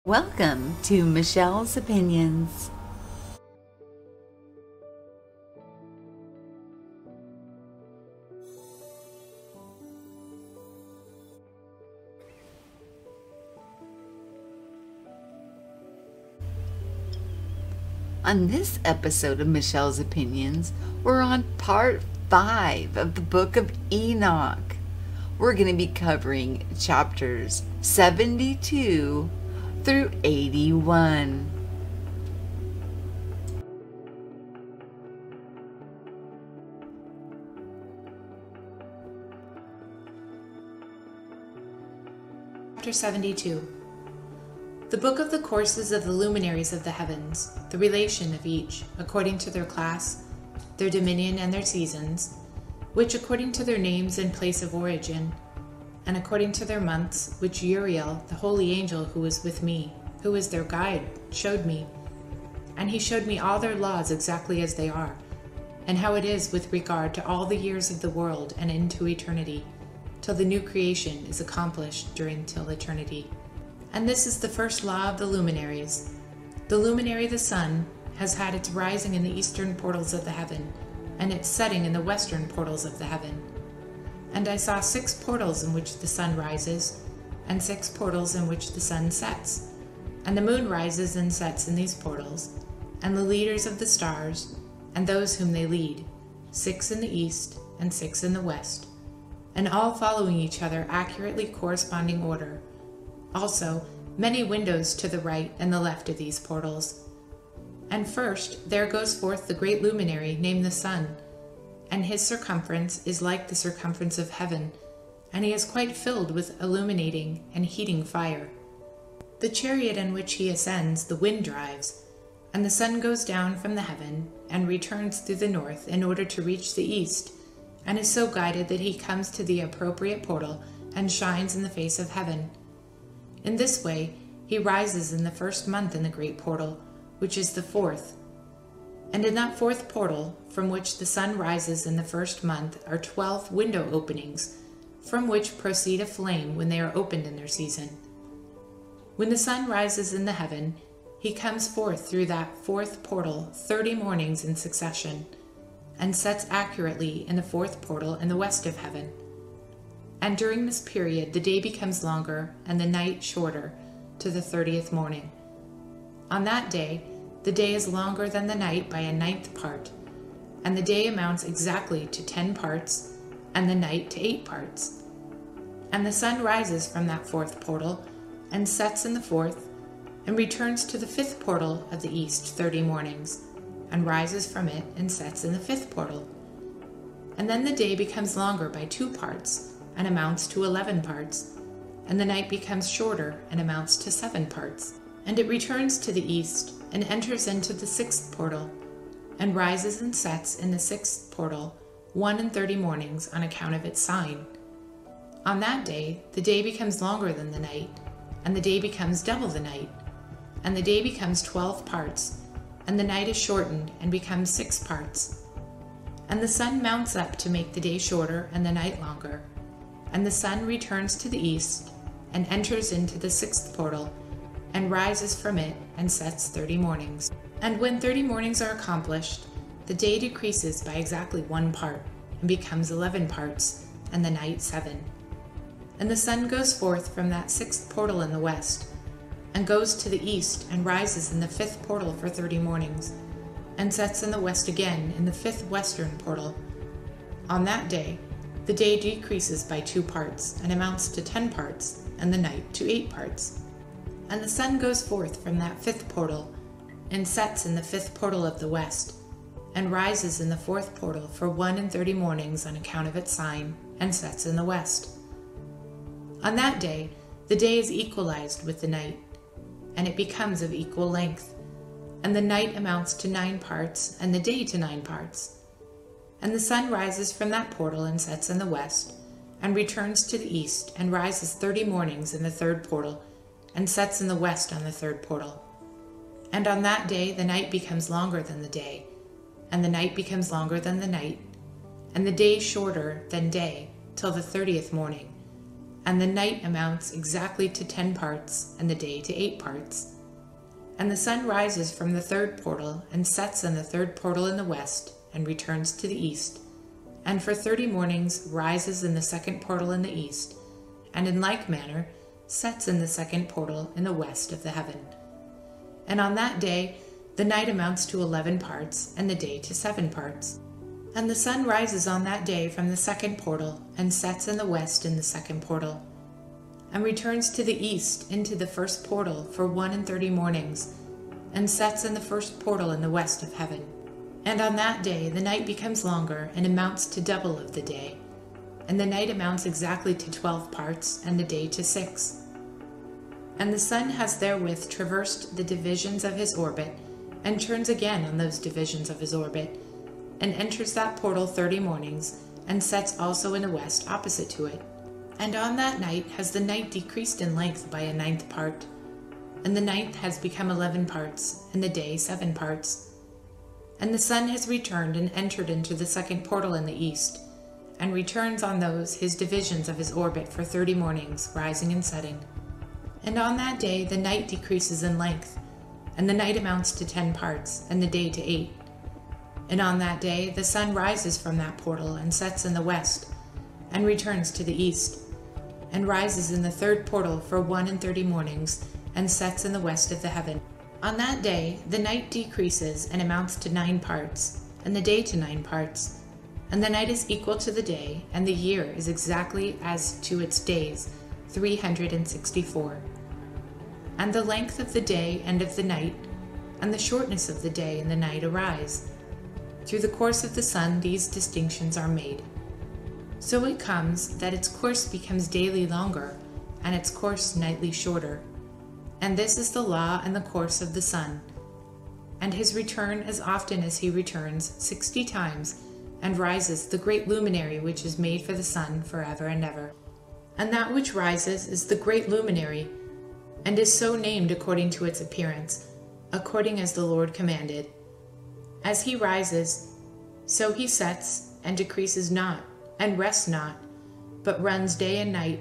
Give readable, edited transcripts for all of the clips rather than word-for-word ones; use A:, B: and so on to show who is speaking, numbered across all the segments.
A: Welcome to Michelle's Opinions. On this episode of Michelle's Opinions, we're on part 5 of the Book of Enoch. We're going to be covering chapters 72 through 81.
B: Chapter 72. The book of the courses of the luminaries of the heavens, the relation of each, according to their class, their dominion and their seasons, which according to their names and place of origin, and according to their months, which Uriel, the holy angel who was with me, who is their guide, showed me. And he showed me all their laws exactly as they are, and how it is with regard to all the years of the world and into eternity, till the new creation is accomplished till eternity. And this is the first law of the luminaries. The luminary, the sun, has had its rising in the eastern portals of the heaven, and its setting in the western portals of the heaven. And I saw 6 portals in which the sun rises, and 6 portals in which the sun sets. And the moon rises and sets in these portals, and the leaders of the stars, and those whom they lead, 6 in the east and 6 in the west, and all following each other accurately corresponding order. Also, many windows to the right and the left of these portals. And first, there goes forth the great luminary named the sun, and his circumference is like the circumference of heaven, and he is quite filled with illuminating and heating fire. The chariot in which he ascends, the wind drives, and the sun goes down from the heaven and returns through the north in order to reach the east, and is so guided that he comes to the appropriate portal and shines in the face of heaven. In this way, he rises in the first month in the great portal, which is the 4th. And in that 4th portal, from which the sun rises in the first month, are 12 window openings, from which proceed a flame when they are opened in their season. When the sun rises in the heaven, he comes forth through that 4th portal 30 mornings in succession, and sets accurately in the 4th portal in the west of heaven. And during this period the day becomes longer and the night shorter to the 30th morning. On that day, the day is longer than the night by a 9th part, and the day amounts exactly to 10 parts, and the night to 8 parts. And the sun rises from that 4th portal, and sets in the 4th, and returns to the 5th portal of the east 30 mornings, and rises from it and sets in the 5th portal. And then the day becomes longer by 2 parts, and amounts to 11 parts, and the night becomes shorter and amounts to 7 parts. And it returns to the east, and enters into the 6th portal, and rises and sets in the 6th portal 31 mornings on account of its sign. On that day, the day becomes longer than the night, and the day becomes double the night, and the day becomes 12 parts, and the night is shortened and becomes 6 parts. And the sun mounts up to make the day shorter and the night longer. And the sun returns to the east, and enters into the 6th portal, and rises from it, and sets 30 mornings. And when 30 mornings are accomplished, the day decreases by exactly 1 part, and becomes 11 parts, and the night 7. And the sun goes forth from that 6th portal in the west, and goes to the east, and rises in the 5th portal for 30 mornings, and sets in the west again in the 5th western portal. On that day, the day decreases by 2 parts, and amounts to 10 parts, and the night to 8 parts. And the sun goes forth from that 5th portal, and sets in the 5th portal of the west, and rises in the 4th portal for 31 mornings on account of its sign, and sets in the west. On that day, the day is equalized with the night, and it becomes of equal length, and the night amounts to 9 parts, and the day to 9 parts. And the sun rises from that portal and sets in the west, and returns to the east, and rises 30 mornings in the 3rd portal, and sets in the west on the 3rd portal. And on that day the night becomes longer than the day, and the night becomes longer than the night, and the day shorter than day, till the 30th morning. and the night amounts exactly to 10 parts, and the day to 8 parts. And the sun rises from the third portal, and sets in the third portal in the west, and returns to the east, and for 30 mornings rises in the second portal in the east, and in like manner sets in the second portal in the west of the heaven. And on that day the night amounts to 11 parts, and the day to 7 parts. And the sun rises on that day from the second portal, and sets in the west in the second portal, and returns to the east into the first portal for 31 mornings, and sets in the first portal in the west of heaven. And on that day the night becomes longer, and amounts to double of the day, and the night amounts exactly to 12 parts, and the day to 6. And the sun has therewith traversed the divisions of his orbit, and turns again on those divisions of his orbit, and enters that portal 30 mornings, and sets also in the west opposite to it. And on that night has the night decreased in length by a 9th part, and the ninth has become 11 parts, and the day 7 parts. And the sun has returned and entered into the second portal in the east, and returns on those his divisions of his orbit for 30 mornings, rising and setting. And on that day the night decreases in length, and the night amounts to 10 parts, and the day to 8. And on that day the sun rises from that portal, and sets in the west, and returns to the east, and rises in the third portal for 31 mornings, and sets in the west of the heaven. On that day the night decreases and amounts to 9 parts, and the day to 9 parts, and the night is equal to the day, and the year is exactly as to its days, 364. And the length of the day and of the night, and the shortness of the day and the night arise. Through the course of the sun these distinctions are made. So it comes that its course becomes daily longer, and its course nightly shorter. And this is the law and the course of the sun. And his return as often as he returns 60 times, and rises the great luminary which is made for the sun forever and ever. And that which rises is the great luminary, and is so named according to its appearance, according as the Lord commanded. As he rises, so he sets, and decreases not, and rests not, but runs day and night,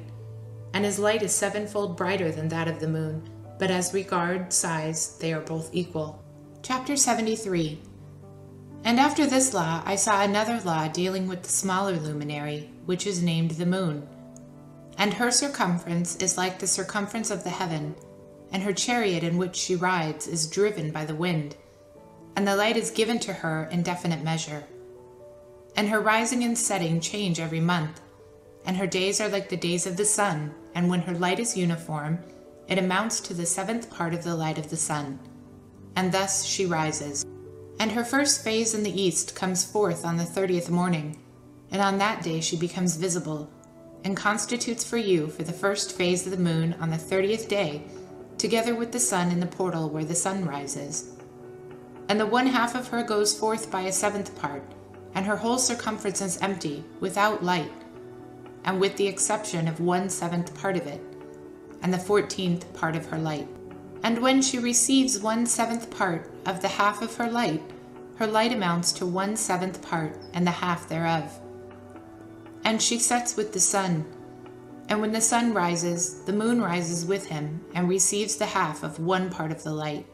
B: and his light is 7-fold brighter than that of the moon, but as regard size they are both equal. Chapter 73. And after this law I saw another law dealing with the smaller luminary, which is named the moon. And her circumference is like the circumference of the heaven, and her chariot in which she rides is driven by the wind, and the light is given to her in definite measure. And her rising and setting change every month, and her days are like the days of the sun, and when her light is uniform, it amounts to the 7th part of the light of the sun. And thus she rises. And her first phase in the east comes forth on the 30th morning, and on that day she becomes visible, and constitutes for you for the first phase of the moon on the 30th day, together with the sun in the portal where the sun rises. And the 1/2 of her goes forth by a 7th part, and her whole circumference is empty, without light, and with the exception of 1/7 part of it, and the 14th part of her light. And when she receives 1/7 part of the half of her light amounts to 1/7 part and the half thereof. And she sets with the sun, and when the sun rises, the moon rises with him, and receives the half of 1 part of the light.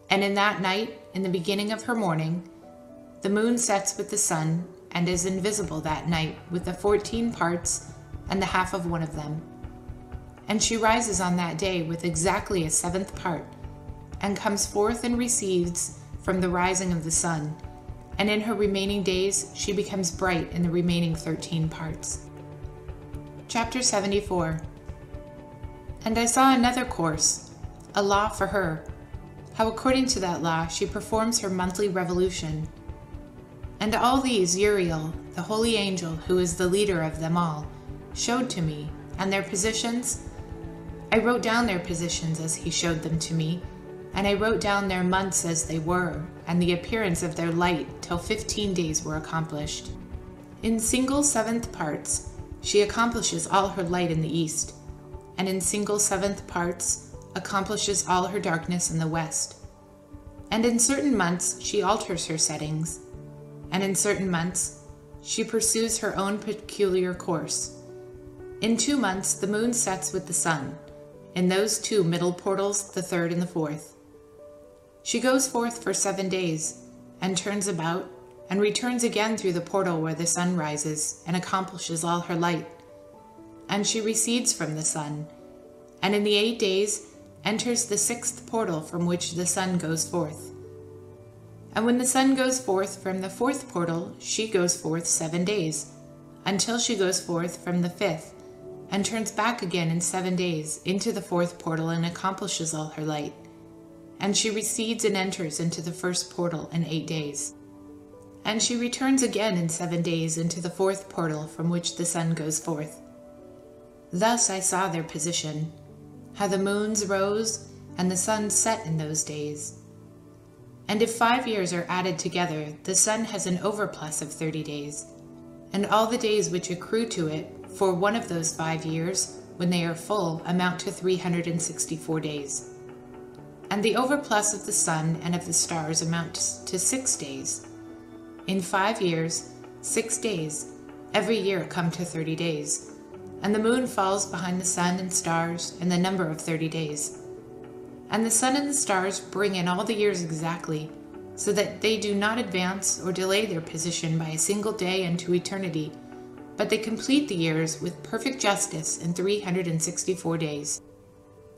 B: And in that night, in the beginning of her morning, the moon sets with the sun, and is invisible that night with the 14 parts and the half of 1 of them. And she rises on that day with exactly a 7th part, and comes forth and receives from the rising of the sun, and in her remaining days she becomes bright in the remaining 13 parts. Chapter 74. And I saw another course, a law for her, how according to that law she performs her monthly revolution. And all these Uriel, the holy angel who is the leader of them all, showed to me, and their positions. I wrote down their positions as he showed them to me, and I wrote down their months as they were, and the appearance of their light till 15 days were accomplished. In single 7th parts she accomplishes all her light in the east, and in single 7th parts accomplishes all her darkness in the west. And in certain months she alters her settings, and in certain months she pursues her own peculiar course. In 2 months the moon sets with the sun, in those 2 middle portals, the third and the fourth. She goes forth for 7 days, and turns about, and returns again through the portal where the sun rises, and accomplishes all her light. And she recedes from the sun, and in the 8 days enters the 6th portal from which the sun goes forth. And when the sun goes forth from the 4th portal, she goes forth 7 days, until she goes forth from the 5th, and turns back again in 7 days into the 4th portal and accomplishes all her light. And she recedes and enters into the 1st portal in 8 days. And she returns again in 7 days into the 4th portal from which the sun goes forth. Thus I saw their position, how the moons rose and the sun set in those days. And if 5 years are added together, the sun has an overplus of 30 days, and all the days which accrue to it for one of those 5 years, when they are full, amount to 364 days. And the overplus of the sun and of the stars amounts to 6 days. In 5 years, 6 days, every year come to 30 days, and the moon falls behind the sun and stars in the number of 30 days. And the sun and the stars bring in all the years exactly, so that they do not advance or delay their position by a single day unto eternity, but they complete the years with perfect justice in 364 days.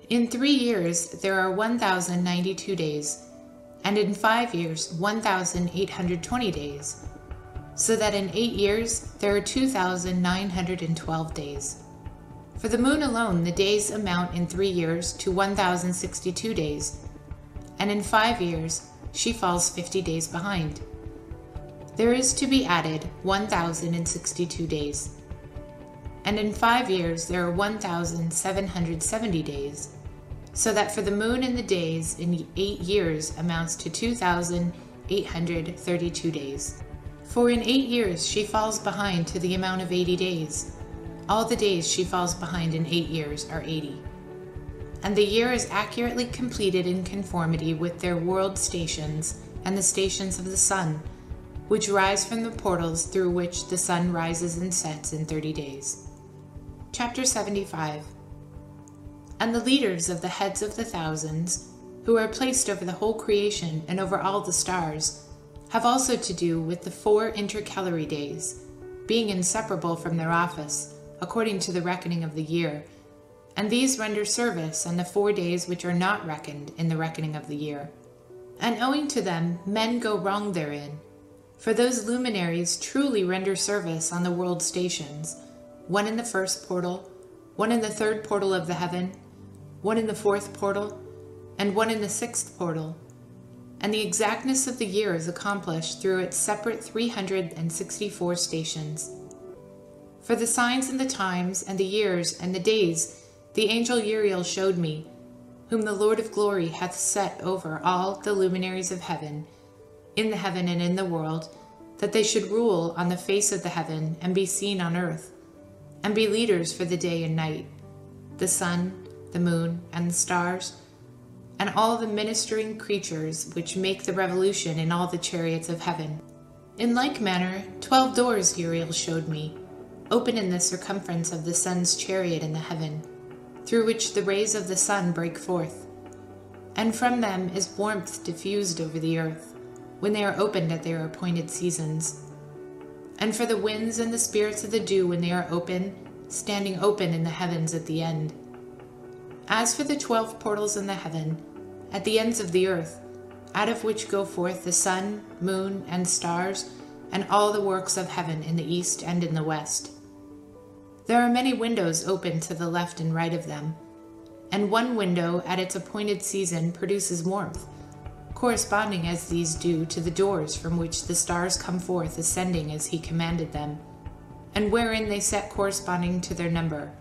B: In 3 years there are 1,092 days, and in 5 years 1,820 days, so that in 8 years there are 2,912 days. For the moon alone the days amount in 3 years to 1,062 days, and in 5 years she falls 50 days behind. There is to be added 1,062 days. And in 5 years there are 1,770 days, so that for the moon in the days in 8 years amounts to 2,832 days. For in 8 years she falls behind to the amount of 80 days. All the days she falls behind in 8 years are 80. And the year is accurately completed in conformity with their world stations and the stations of the sun, which rise from the portals through which the sun rises and sets in 30 days. Chapter 75. And the leaders of the heads of the thousands, who are placed over the whole creation and over all the stars, have also to do with the 4 intercalary days, being inseparable from their office, according to the reckoning of the year, and these render service on the 4 days which are not reckoned in the reckoning of the year. And owing to them men go wrong therein, for those luminaries truly render service on the world stations, one in the 1st portal, one in the 3rd portal of the heaven, one in the 4th portal, and one in the 6th portal, and the exactness of the year is accomplished through its separate 364 stations. For the signs and the times and the years and the days the angel Uriel showed me, whom the Lord of glory hath set over all the luminaries of heaven, in the heaven and in the world, that they should rule on the face of the heaven and be seen on earth, and be leaders for the day and night, the sun, the moon, and the stars, and all the ministering creatures which make the revolution in all the chariots of heaven. In like manner 12 doors Uriel showed me, open in the circumference of the sun's chariot in the heaven, through which the rays of the sun break forth, and from them is warmth diffused over the earth, when they are opened at their appointed seasons. And for the winds and the spirits of the dew when they are open, standing open in the heavens at the end. As for the 12 portals in the heaven, at the ends of the earth, out of which go forth the sun, moon, and stars, and all the works of heaven in the east and in the west. There are many windows open to the left and right of them, and one window at its appointed season produces warmth, corresponding as these do to the doors from which the stars come forth ascending as he commanded them, and wherein they set corresponding to their number.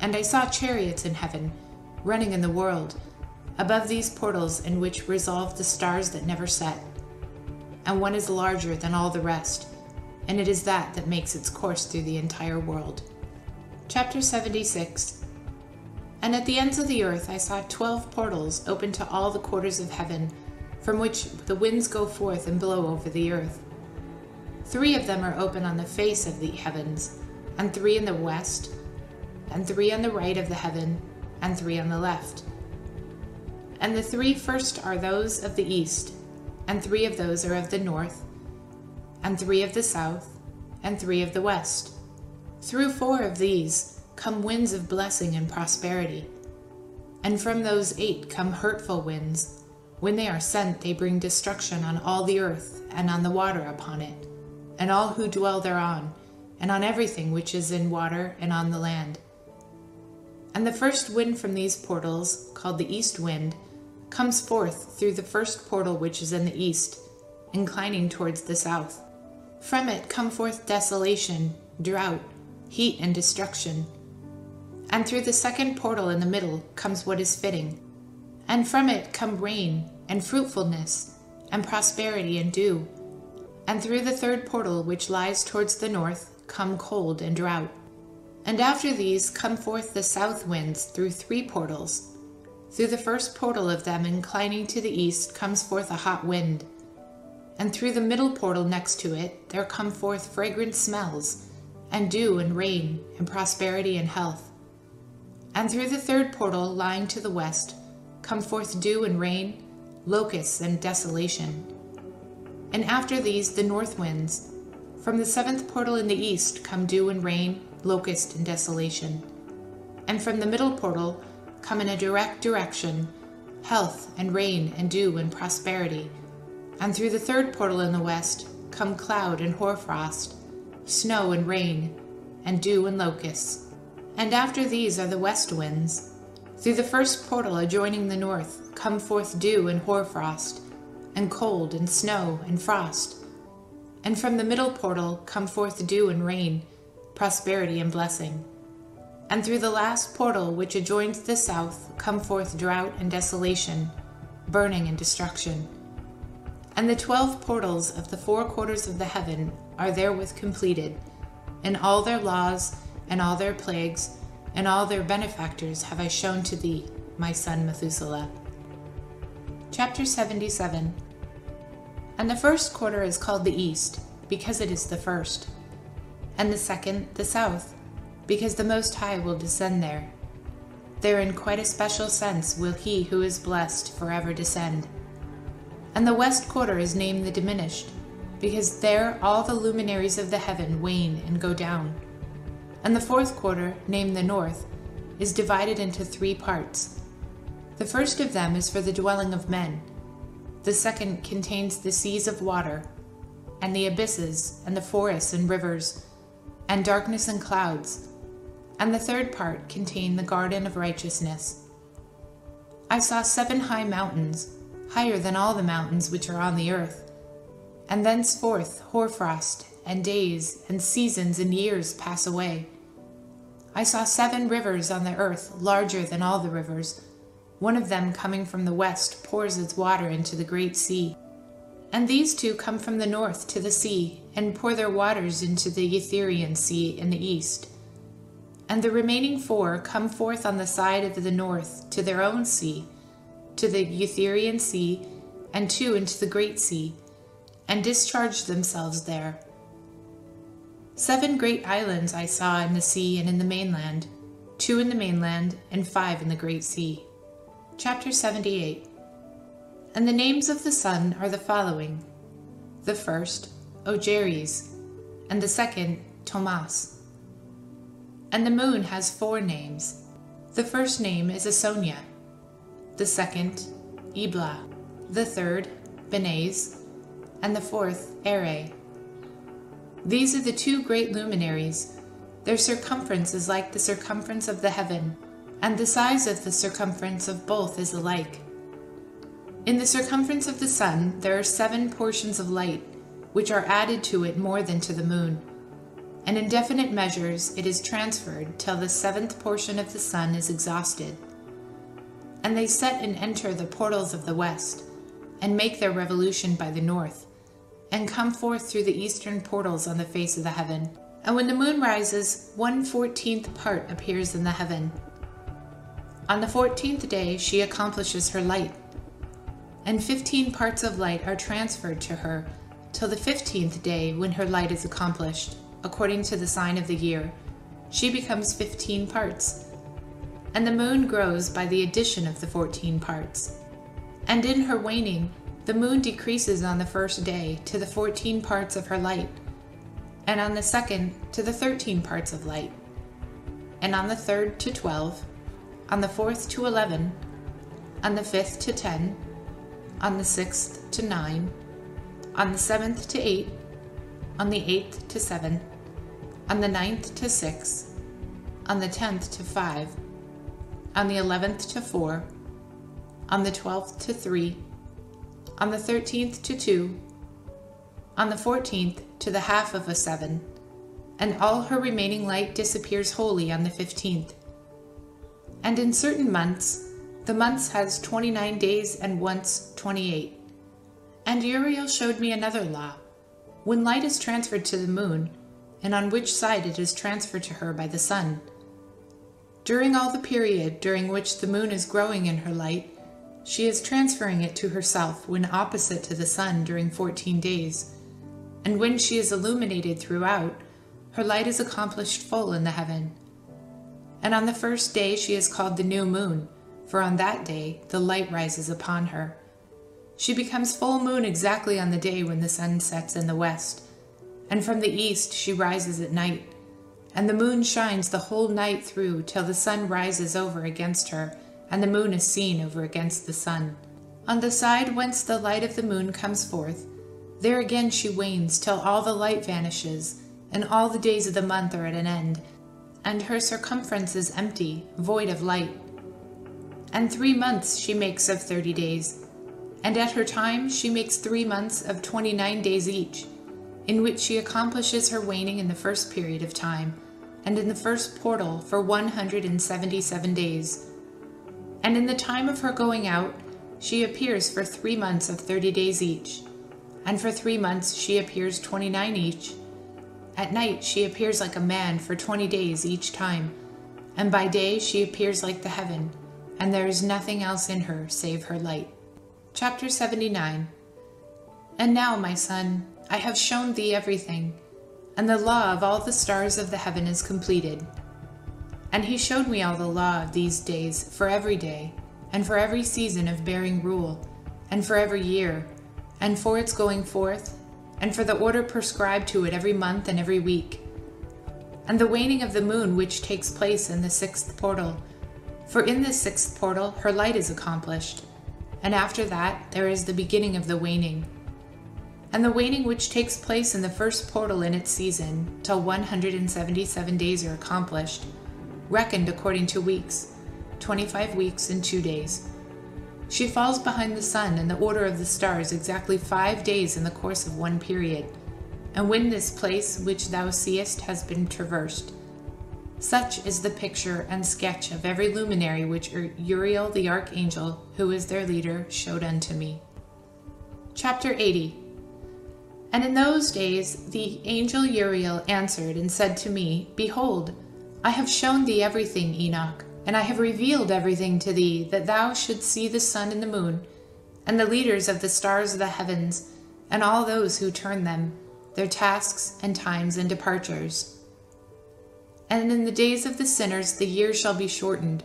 B: And I saw chariots in heaven, running in the world, above these portals in which resolve the stars that never set, and one is larger than all the rest, and it is that makes its course through the entire world. Chapter 76. And at the ends of the earth I saw 12 portals open to all the quarters of heaven, from which the winds go forth and blow over the earth. 3 of them are open on the face of the heavens, and 3 in the west, and 3 on the right of the heaven, and 3 on the left. And the 3 first are those of the east, and 3 of those are of the north, and 3 of the south, and 3 of the west. Through 4 of these come winds of blessing and prosperity. And from those 8 come hurtful winds. When they are sent, they bring destruction on all the earth, and on the water upon it, and all who dwell thereon, and on everything which is in water and on the land. And the first wind from these portals, called the east wind, comes forth through the first portal which is in the east, inclining towards the south. From it come forth desolation, drought, heat, and destruction. And through the second portal in the middle comes what is fitting. And from it come rain, and fruitfulness, and prosperity and dew. And through the third portal which lies towards the north come cold and drought. And after these come forth the south winds through 3 portals. Through the first portal of them inclining to the east comes forth a hot wind. And through the middle portal next to it there come forth fragrant smells, and dew and rain, and prosperity and health. And through the third portal lying to the west come forth dew and rain, locusts and desolation. And after these the north winds. From the 7th portal in the east come dew and rain, locust and desolation. And from the middle portal come in a direct direction health and rain and dew and prosperity. And through the third portal in the west come cloud and hoarfrost, snow and rain, and dew and locusts. And after these are the west winds. Through the first portal adjoining the north come forth dew and hoarfrost, and cold and snow and frost. And from the middle portal come forth dew and rain, prosperity and blessing. And through the last portal which adjoins the south come forth drought and desolation, burning and destruction. And the 12 portals of the 4 quarters of the heaven are therewith completed, and all their laws, and all their plagues, and all their benefactors have I shown to thee, my son Methuselah. Chapter 77. And the first quarter is called the east, because it is the first, and the second the south, because the Most High will descend there. There in quite a special sense will he who is blessed forever descend. And the west quarter is named the diminished, because there all the luminaries of the heaven wane and go down. And the fourth quarter, named the north, is divided into 3 parts. The first of them is for the dwelling of men. The second contains the seas of water, and the abysses, and the forests and rivers, and darkness and clouds. And the third part contained the garden of righteousness. I saw 7 high mountains, higher than all the mountains which are on the earth. And thenceforth hoarfrost, and days, and seasons, and years pass away. I saw 7 rivers on the earth, larger than all the rivers. One of them coming from the west pours its water into the great sea. And these 2 come from the north to the sea, and pour their waters into the Etherian Sea in the east. And the remaining 4 come forth on the side of the north to their own sea, to the Etherian Sea, and 2 into the great sea, and discharge themselves there. 7 great islands I saw in the sea and in the mainland, 2 in the mainland, and 5 in the great sea. Chapter 78. And the names of the sun are the following: the first, Ogeres, and the second, Tomas. And the moon has 4 names. The first name is Asonia, the second, Ebla, the third, Benez, and the fourth, Ere. These are the 2 great luminaries. Their circumference is like the circumference of the heaven, and the size of the circumference of both is alike. In the circumference of the sun there are 7 portions of light, which are added to it more than to the moon, and in definite measures it is transferred till the 7th portion of the sun is exhausted. And they set and enter the portals of the west, and make their revolution by the north, and come forth through the eastern portals on the face of the heaven. And when the moon rises, 1/14th part appears in the heaven. On the 14th day she accomplishes her light, and 15 parts of light are transferred to her till the 15th day, when her light is accomplished, according to the sign of the year, she becomes 15 parts, and the moon grows by the addition of the 14 parts. And in her waning, the moon decreases on the first day to the 14 parts of her light, and on the second to the 13 parts of light, and on the third to 12, on the fourth to 11, on the fifth to 10, on the sixth to 9, on the seventh to 8, on the eighth to 7, on the ninth to 6, on the 10th to 5, on the 11th to 4, on the 12th to 3, on the 13th to 2, on the 14th to the half of a 7, and all her remaining light disappears wholly on the 15th. And in certain months, the months has 29 days and once 28. And Uriel showed me another law. When light is transferred to the moon, and on which side it is transferred to her by the sun, during all the period during which the moon is growing in her light, she is transferring it to herself when opposite to the sun during 14 days, and when she is illuminated throughout, her light is accomplished full in the heaven. And on the first day she is called the new moon, for on that day the light rises upon her. She becomes full moon exactly on the day when the sun sets in the west, and from the east she rises at night, and the moon shines the whole night through till the sun rises over against her, and the moon is seen over against the sun. On the side whence the light of the moon comes forth, there again she wanes till all the light vanishes, and all the days of the month are at an end, and her circumference is empty, void of light. And 3 months she makes of 30 days, and at her time she makes 3 months of 29 days each, in which she accomplishes her waning in the first period of time, and in the first portal for 177 days. And in the time of her going out, she appears for 3 months of 30 days each, and for 3 months she appears 29 each. At night she appears like a man for 20 days each time, and by day she appears like the heaven, and there is nothing else in her save her light. Chapter 79. And now, my son, I have shown thee everything, and the law of all the stars of the heaven is completed. And he showed me all the law of these days for every day, and for every season of bearing rule, and for every year, and for its going forth, and for the order prescribed to it every month and every week, and the waning of the moon which takes place in the 6th portal, for in the 6th portal her light is accomplished, and after that there is the beginning of the waning, and the waning which takes place in the 1st portal in its season, till 177 days are accomplished, reckoned according to weeks, 25 weeks and 2 days. She falls behind the sun in the order of the stars exactly 5 days in the course of one period, and when this place which thou seest has been traversed. Such is the picture and sketch of every luminary which Uriel the archangel, who is their leader, showed unto me. Chapter 80. And in those days the angel Uriel answered and said to me, Behold, I have shown thee everything, Enoch, and I have revealed everything to thee, that thou shouldst see the sun and the moon, and the leaders of the stars of the heavens, and all those who turn them, their tasks and times and departures. And in the days of the sinners the year shall be shortened,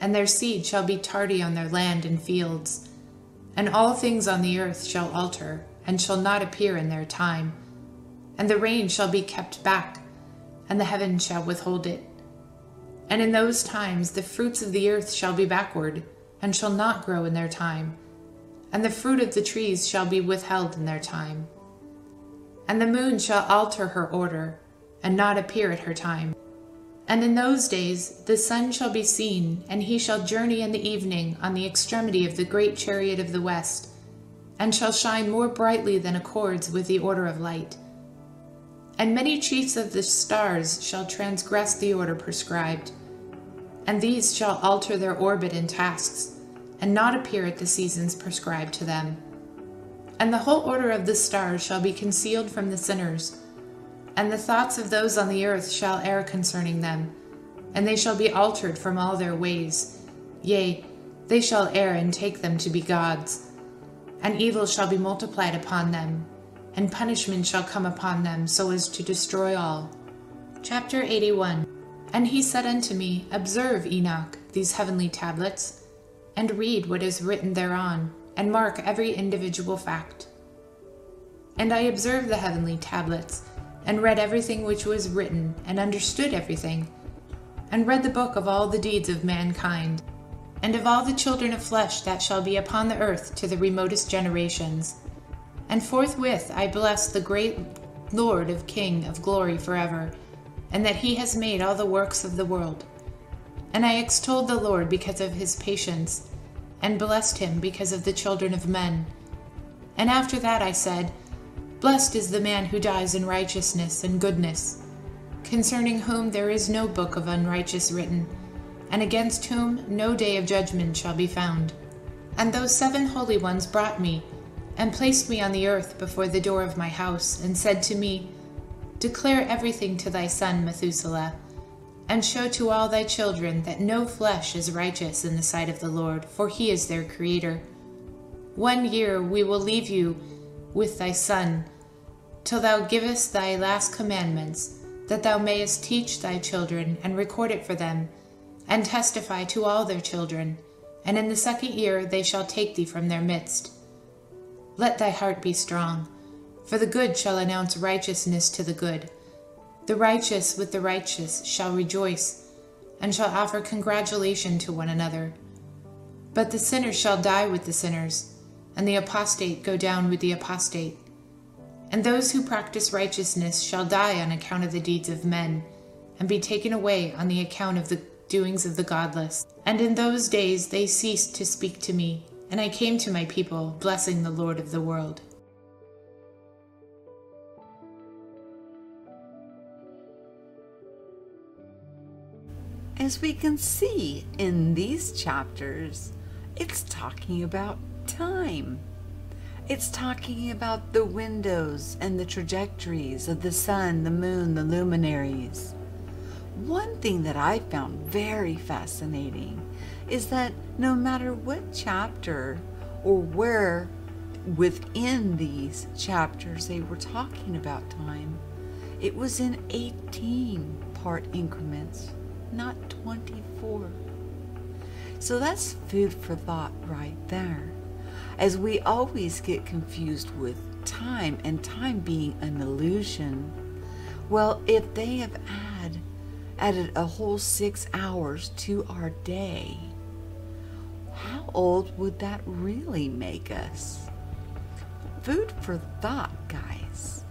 B: and their seed shall be tardy on their land and fields, and all things on the earth shall alter, and shall not appear in their time, and the rain shall be kept back, and the heaven shall withhold it. And in those times the fruits of the earth shall be backward, and shall not grow in their time, and the fruit of the trees shall be withheld in their time. And the moon shall alter her order, and not appear at her time. And in those days the sun shall be seen, and he shall journey in the evening on the extremity of the great chariot of the west, and shall shine more brightly than accords with the order of light. And many chiefs of the stars shall transgress the order prescribed, and these shall alter their orbit and tasks, and not appear at the seasons prescribed to them. And the whole order of the stars shall be concealed from the sinners, and the thoughts of those on the earth shall err concerning them, and they shall be altered from all their ways. Yea, they shall err and take them to be gods. And evil shall be multiplied upon them, and punishment shall come upon them so as to destroy all. Chapter 81. And he said unto me, Observe, Enoch, these heavenly tablets, and read what is written thereon, and mark every individual fact. And I observed the heavenly tablets, and read everything which was written, and understood everything, and read the book of all the deeds of mankind, and of all the children of flesh that shall be upon the earth to the remotest generations. And forthwith I blessed the great Lord of King of glory forever, and that he has made all the works of the world. And I extolled the Lord because of his patience, and blessed him because of the children of men. And after that I said, Blessed is the man who dies in righteousness and goodness, concerning whom there is no book of unrighteous written, and against whom no day of judgment shall be found. And those 7 holy ones brought me, and placed me on the earth before the door of my house, and said to me, Declare everything to thy son Methuselah, and show to all thy children that no flesh is righteous in the sight of the Lord, for he is their creator. 1 year we will leave you with thy son, till thou givest thy last commandments, that thou mayest teach thy children, and record it for them, and testify to all their children, and in the 2nd year they shall take thee from their midst. Let thy heart be strong, for the good shall announce righteousness to the good. The righteous with the righteous shall rejoice, and shall offer congratulation to one another. But the sinners shall die with the sinners, and the apostate go down with the apostate. And those who practice righteousness shall die on account of the deeds of men, and be taken away on the account of the doings of the godless. And in those days they ceased to speak to me, and I came to my people, blessing the Lord of the world.
A: As we can see in these chapters, it's talking about time. It's talking about the windows and the trajectories of the sun, the moon, the luminaries. One thing that I found very fascinating is that no matter what chapter or where within these chapters they were talking about time, it was in 18-part increments, not 24. So that's food for thought right there, as we always get confused with time and time being an illusion. Well, if they have added a whole 6 hours to our day, how old would that really make us? Food for thought, guys.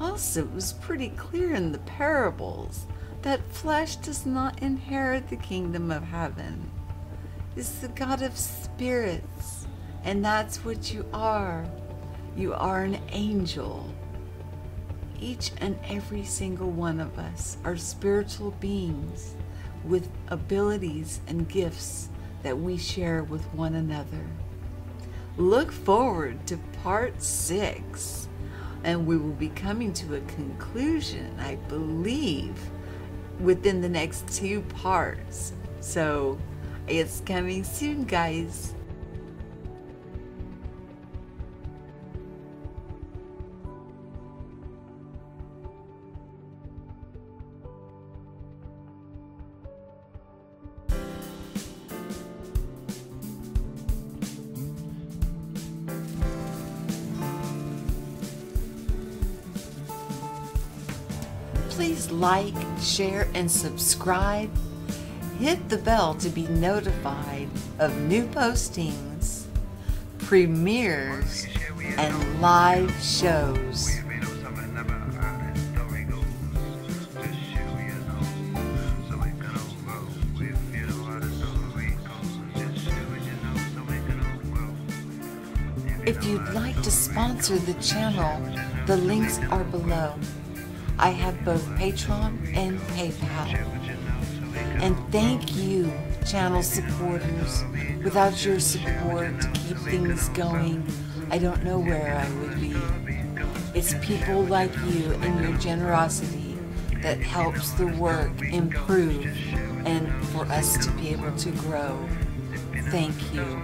A: Also, it was pretty clear in the parables that flesh does not inherit the kingdom of heaven. It's the God of spirits, and that's what you are. You are an angel. Each and every single one of us are spiritual beings with abilities and gifts that we share with one another. Look forward to part 6, and we will be coming to a conclusion, I believe, within the next 2 parts. So it's coming soon, guys. Please like, share, and subscribe. Hit the bell to be notified of new postings, premieres, and live shows. If you'd like to sponsor the channel, the links are below. I have both Patreon and PayPal. And thank you, channel supporters. Without your support to keep things going, I don't know where I would be. It's people like you and your generosity that helps the work improve and for us to be able to grow. Thank you.